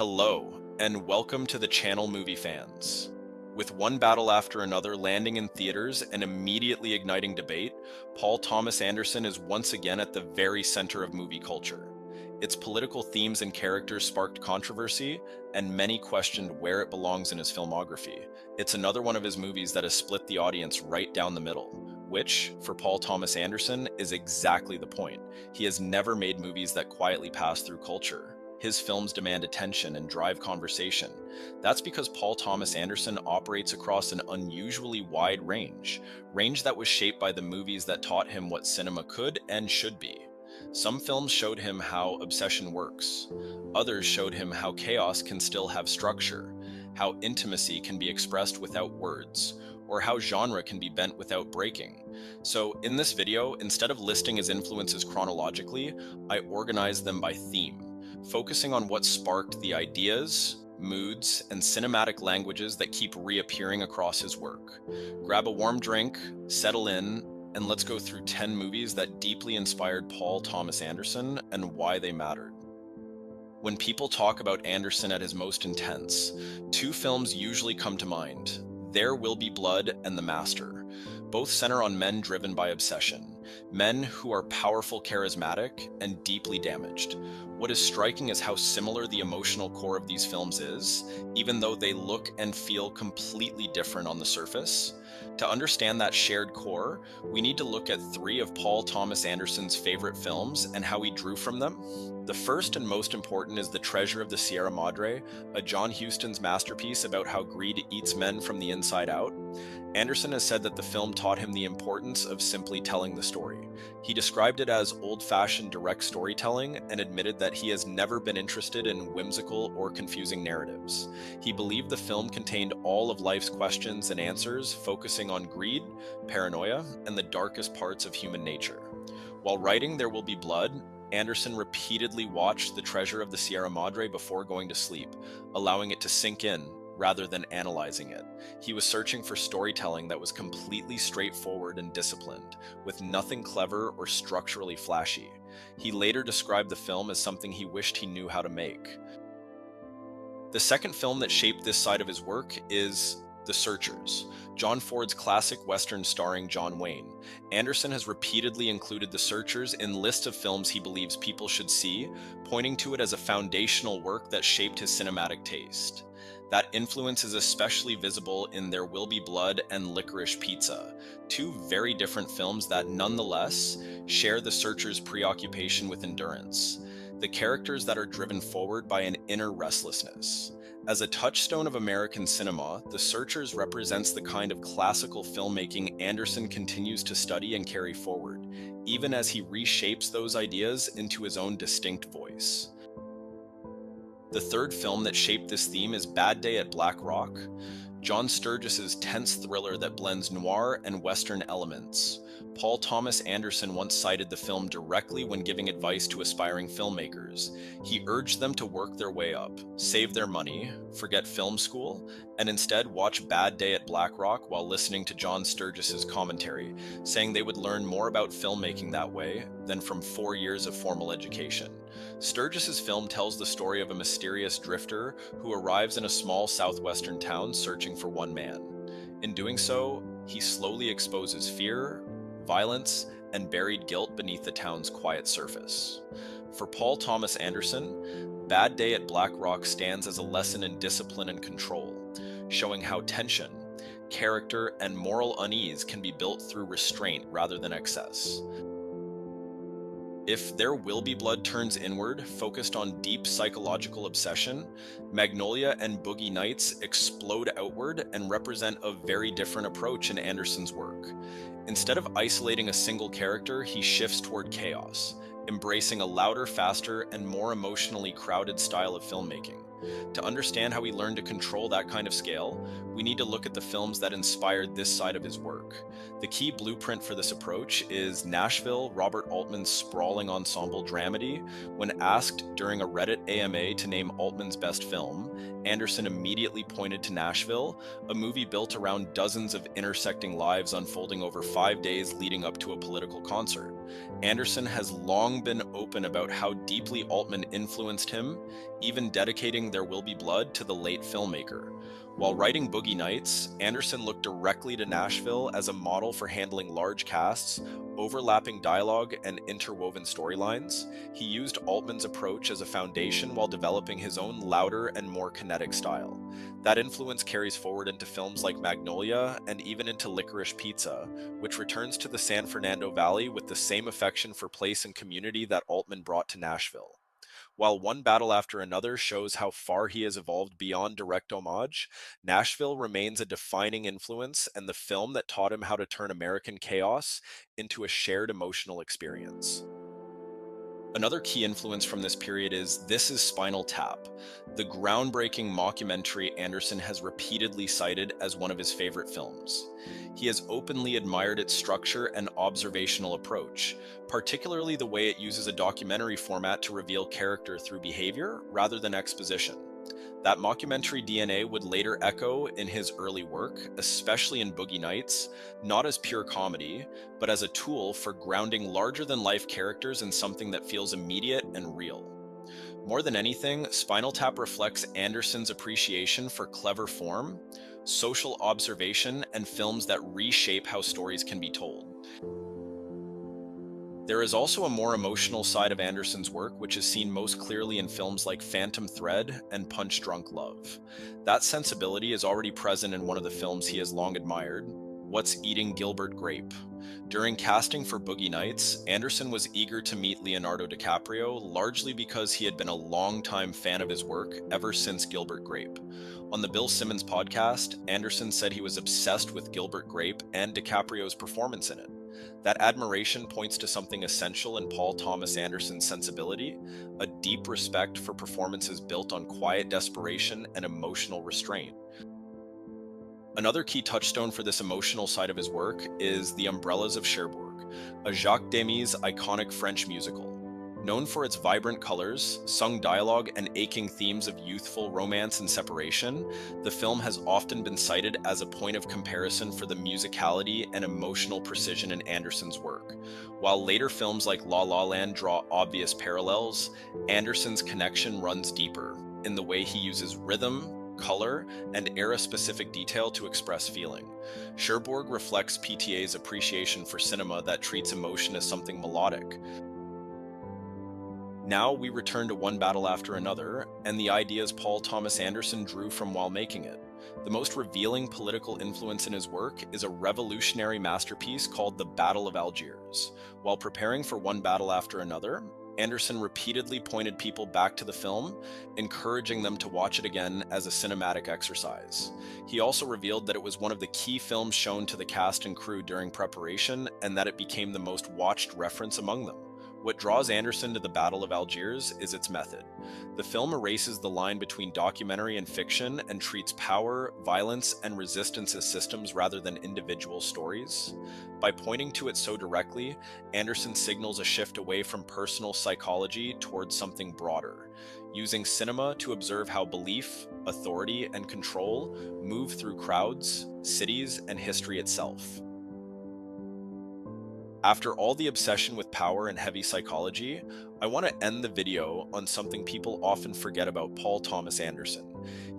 Hello, and welcome to the channel Movie Fans. With one battle after another landing in theaters and immediately igniting debate, Paul Thomas Anderson is once again at the very center of movie culture. Its political themes and characters sparked controversy, and many questioned where it belongs in his filmography. It's another one of his movies that has split the audience right down the middle, which, for Paul Thomas Anderson, is exactly the point. He has never made movies that quietly pass through culture. His films demand attention and drive conversation. That's because Paul Thomas Anderson operates across an unusually wide range that was shaped by the movies that taught him what cinema could and should be. Some films showed him how obsession works. Others showed him how chaos can still have structure, how intimacy can be expressed without words, or how genre can be bent without breaking. So in this video, instead of listing his influences chronologically, I organized them by theme, focusing on what sparked the ideas, moods, and cinematic languages that keep reappearing across his work. Grab a warm drink, settle in, and let's go through 10 movies that deeply inspired Paul Thomas Anderson and why they mattered. When people talk about Anderson at his most intense, two films usually come to mind: There Will Be Blood and The Master. Both center on men driven by obsession, men who are powerful, charismatic, and deeply damaged. What is striking is how similar the emotional core of these films is, even though they look and feel completely different on the surface. To understand that shared core, we need to look at three of Paul Thomas Anderson's favorite films and how he drew from them. The first and most important is The Treasure of the Sierra Madre, a John Huston's masterpiece about how greed eats men from the inside out. Anderson has said that the film taught him the importance of simply telling the story. He described it as old-fashioned direct storytelling and admitted that he has never been interested in whimsical or confusing narratives. He believed the film contained all of life's questions and answers, focusing on greed, paranoia, and the darkest parts of human nature. While writing There Will Be Blood, Anderson repeatedly watched The Treasure of the Sierra Madre before going to sleep, allowing it to sink in rather than analyzing it. He was searching for storytelling that was completely straightforward and disciplined, with nothing clever or structurally flashy. He later described the film as something he wished he knew how to make. The second film that shaped this side of his work is The Searchers, John Ford's classic Western starring John Wayne. Anderson has repeatedly included The Searchers in lists of films he believes people should see, pointing to it as a foundational work that shaped his cinematic taste. That influence is especially visible in There Will Be Blood and Licorice Pizza, two very different films that nonetheless share The Searchers' preoccupation with endurance, the characters that are driven forward by an inner restlessness. As a touchstone of American cinema, The Searchers represents the kind of classical filmmaking Anderson continues to study and carry forward, even as he reshapes those ideas into his own distinct voice. The third film that shaped this theme is Bad Day at Black Rock, John Sturges's tense thriller that blends noir and Western elements. Paul Thomas Anderson once cited the film directly when giving advice to aspiring filmmakers. He urged them to work their way up, save their money, forget film school, and instead watch Bad Day at Black Rock while listening to John Sturges's commentary, saying they would learn more about filmmaking that way than from 4 years of formal education. Sturges's film tells the story of a mysterious drifter who arrives in a small southwestern town searching for one man. In doing so, he slowly exposes fear, violence, and buried guilt beneath the town's quiet surface. For Paul Thomas Anderson, Bad Day at Black Rock stands as a lesson in discipline and control, showing how tension, character, and moral unease can be built through restraint rather than excess. If There Will Be Blood turns inward, focused on deep psychological obsession, Magnolia and Boogie Nights explode outward and represent a very different approach in Anderson's work. Instead of isolating a single character, he shifts toward chaos, embracing a louder, faster, and more emotionally crowded style of filmmaking. To understand how he learned to control that kind of scale, we need to look at the films that inspired this side of his work. The key blueprint for this approach is Nashville, Robert Altman's sprawling ensemble dramedy. When asked during a Reddit AMA to name Altman's best film, Anderson immediately pointed to Nashville, a movie built around dozens of intersecting lives unfolding over 5 days leading up to a political concert. Anderson has long been open about how deeply Altman influenced him, even dedicating There Will Be Blood to the late filmmaker. While writing Boogie Nights, Anderson looked directly to Nashville as a model for handling large casts, overlapping dialogue, and interwoven storylines. He used Altman's approach as a foundation while developing his own louder and more kinetic style. That influence carries forward into films like Magnolia and even into Licorice Pizza, which returns to the San Fernando Valley with the same affection for place and community that Altman brought to Nashville. While One Battle After Another shows how far he has evolved beyond direct homage, Nashville remains a defining influence and the film that taught him how to turn American chaos into a shared emotional experience. Another key influence from this period is This Is Spinal Tap, the groundbreaking mockumentary Anderson has repeatedly cited as one of his favorite films. He has openly admired its structure and observational approach, particularly the way it uses a documentary format to reveal character through behavior rather than exposition. That mockumentary DNA would later echo in his early work, especially in Boogie Nights, not as pure comedy, but as a tool for grounding larger-than-life characters in something that feels immediate and real. More than anything, Spinal Tap reflects Anderson's appreciation for clever form, social observation, and films that reshape how stories can be told. There is also a more emotional side of Anderson's work, which is seen most clearly in films like Phantom Thread and Punch Drunk Love. That sensibility is already present in one of the films he has long admired, What's Eating Gilbert Grape. During casting for Boogie Nights, Anderson was eager to meet Leonardo DiCaprio, largely because he had been a longtime fan of his work ever since Gilbert Grape. On the Bill Simmons podcast, Anderson said he was obsessed with Gilbert Grape and DiCaprio's performance in it. That admiration points to something essential in Paul Thomas Anderson's sensibility, a deep respect for performances built on quiet desperation and emotional restraint. Another key touchstone for this emotional side of his work is The Umbrellas of Cherbourg, a Jacques Demy's iconic French musical. Known for its vibrant colors, sung dialogue, and aching themes of youthful romance and separation, the film has often been cited as a point of comparison for the musicality and emotional precision in Anderson's work. While later films like La La Land draw obvious parallels, Anderson's connection runs deeper, in the way he uses rhythm, color, and era-specific detail to express feeling. Cherbourg reflects PTA's appreciation for cinema that treats emotion as something melodic. Now we return to One Battle After Another, and the ideas Paul Thomas Anderson drew from while making it. The most revealing political influence in his work is a revolutionary masterpiece called The Battle of Algiers. While preparing for One Battle After Another, Anderson repeatedly pointed people back to the film, encouraging them to watch it again as a cinematic exercise. He also revealed that it was one of the key films shown to the cast and crew during preparation, and that it became the most watched reference among them. What draws Anderson to The Battle of Algiers is its method. The film erases the line between documentary and fiction and treats power, violence, and resistance as systems rather than individual stories. By pointing to it so directly, Anderson signals a shift away from personal psychology towards something broader, using cinema to observe how belief, authority, and control move through crowds, cities, and history itself. After all the obsession with power and heavy psychology, I want to end the video on something people often forget about Paul Thomas Anderson.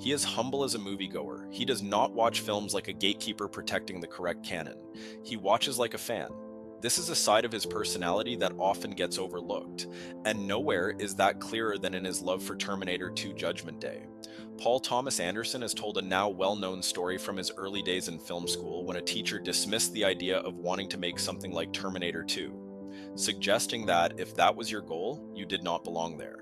He is humble as a moviegoer. He does not watch films like a gatekeeper protecting the correct canon. He watches like a fan. This is a side of his personality that often gets overlooked, and nowhere is that clearer than in his love for Terminator 2: Judgment Day. Paul Thomas Anderson has told a now well-known story from his early days in film school when a teacher dismissed the idea of wanting to make something like Terminator 2, suggesting that if that was your goal, you did not belong there.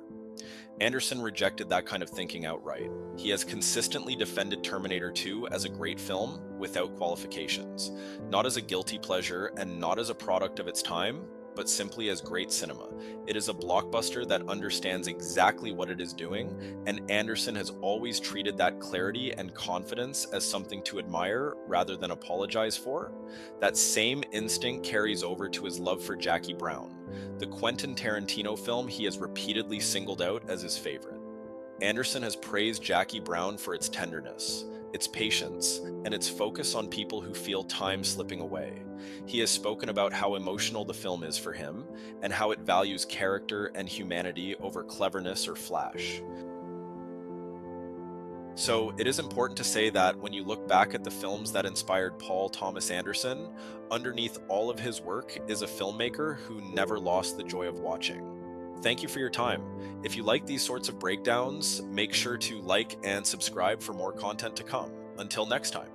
Anderson rejected that kind of thinking outright. He has consistently defended Terminator 2 as a great film without qualifications, not as a guilty pleasure and not as a product of its time, but simply as great cinema. It is a blockbuster that understands exactly what it is doing, and Anderson has always treated that clarity and confidence as something to admire rather than apologize for. That same instinct carries over to his love for Jackie Brown, the Quentin Tarantino film he has repeatedly singled out as his favorite. Anderson has praised Jackie Brown for its tenderness, its patience, and its focus on people who feel time slipping away. He has spoken about how emotional the film is for him and how it values character and humanity over cleverness or flash. So, it is important to say that when you look back at the films that inspired Paul Thomas Anderson, underneath all of his work is a filmmaker who never lost the joy of watching. Thank you for your time. If you like these sorts of breakdowns, make sure to like and subscribe for more content to come. Until next time.